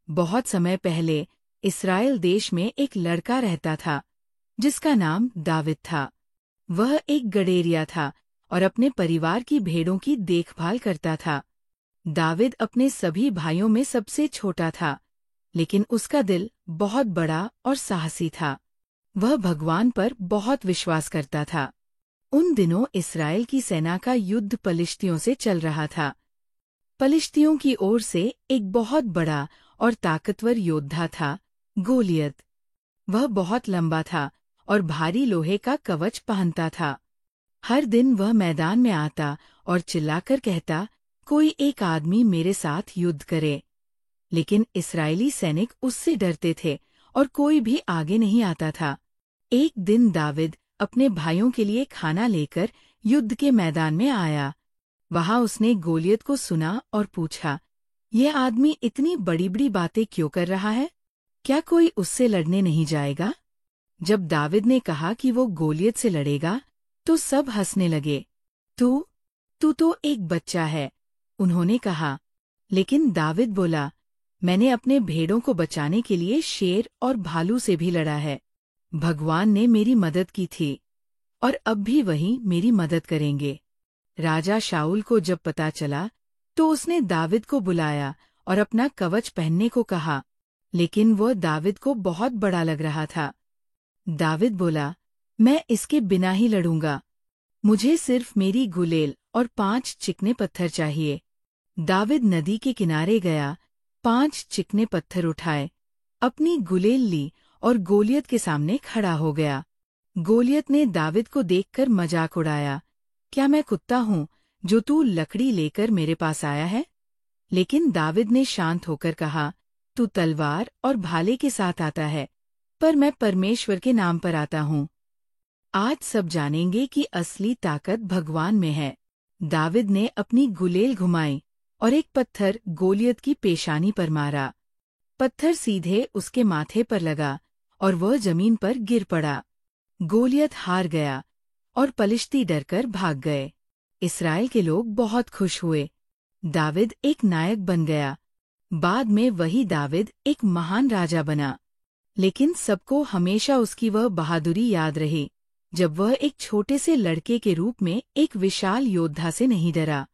बहुत समय पहले इस्राएल देश में एक लड़का रहता था जिसका नाम दाविद था। वह एक गडेरिया था और अपने परिवार की भेड़ों की देखभाल करता था। दाविद अपने सभी भाइयों में सबसे छोटा था, लेकिन उसका दिल बहुत बड़ा और साहसी था। वह भगवान पर बहुत विश्वास करता था। उन दिनों इस्राएल की सेना का युद्ध पलिश्तियों से चल रहा था। पलिश्तियों की ओर से एक बहुत बड़ा और ताकतवर योद्धा था, गोलियत। वह बहुत लंबा था और भारी लोहे का कवच पहनता था। हर दिन वह मैदान में आता और चिल्लाकर कहता, कोई एक आदमी मेरे साथ युद्ध करे। लेकिन इस्राएली सैनिक उससे डरते थे और कोई भी आगे नहीं आता था। एक दिन दाविद अपने भाइयों के लिए खाना लेकर युद्ध के मैदान में आया। वहां उसने गोलियत को सुना और पूछा, यह आदमी इतनी बड़ी बड़ी बातें क्यों कर रहा है? क्या कोई उससे लड़ने नहीं जाएगा? जब दाविद ने कहा कि वो गोलियत से लड़ेगा, तो सब हंसने लगे। तू तो एक बच्चा है, उन्होंने कहा। लेकिन दाविद बोला, मैंने अपने भेड़ों को बचाने के लिए शेर और भालू से भी लड़ा है। भगवान ने मेरी मदद की थी और अब भी वही मेरी मदद करेंगे। राजा शाऊल को जब पता चला तो उसने दाविद को बुलाया और अपना कवच पहनने को कहा, लेकिन वह दाविद को बहुत बड़ा लग रहा था। दाविद बोला, मैं इसके बिना ही लड़ूंगा। मुझे सिर्फ मेरी गुलेल और 5 चिकने पत्थर चाहिए। दाविद नदी के किनारे गया, 5 चिकने पत्थर उठाए, अपनी गुलेल ली और गोलियत के सामने खड़ा हो गया। गोलियत ने दाविद को देखकर मजाक उड़ाया, क्या मैं कुत्ता हूँ जो तू लकड़ी लेकर मेरे पास आया है? लेकिन दाविद ने शांत होकर कहा, तू तलवार और भाले के साथ आता है, पर मैं परमेश्वर के नाम पर आता हूँ। आज सब जानेंगे कि असली ताकत भगवान में है। दाविद ने अपनी गुलेल घुमाई और एक पत्थर गोलियत की पेशानी पर मारा। पत्थर सीधे उसके माथे पर लगा और वह जमीन पर गिर पड़ा। गोलियत हार गया और पलिश्ती डरकर भाग गए। इस्राएल के लोग बहुत खुश हुए। दाविद एक नायक बन गया। बाद में वही दाविद एक महान राजा बना। लेकिन सबको हमेशा उसकी वह बहादुरी याद रही, जब वह एक छोटे से लड़के के रूप में एक विशाल योद्धा से नहीं डरा।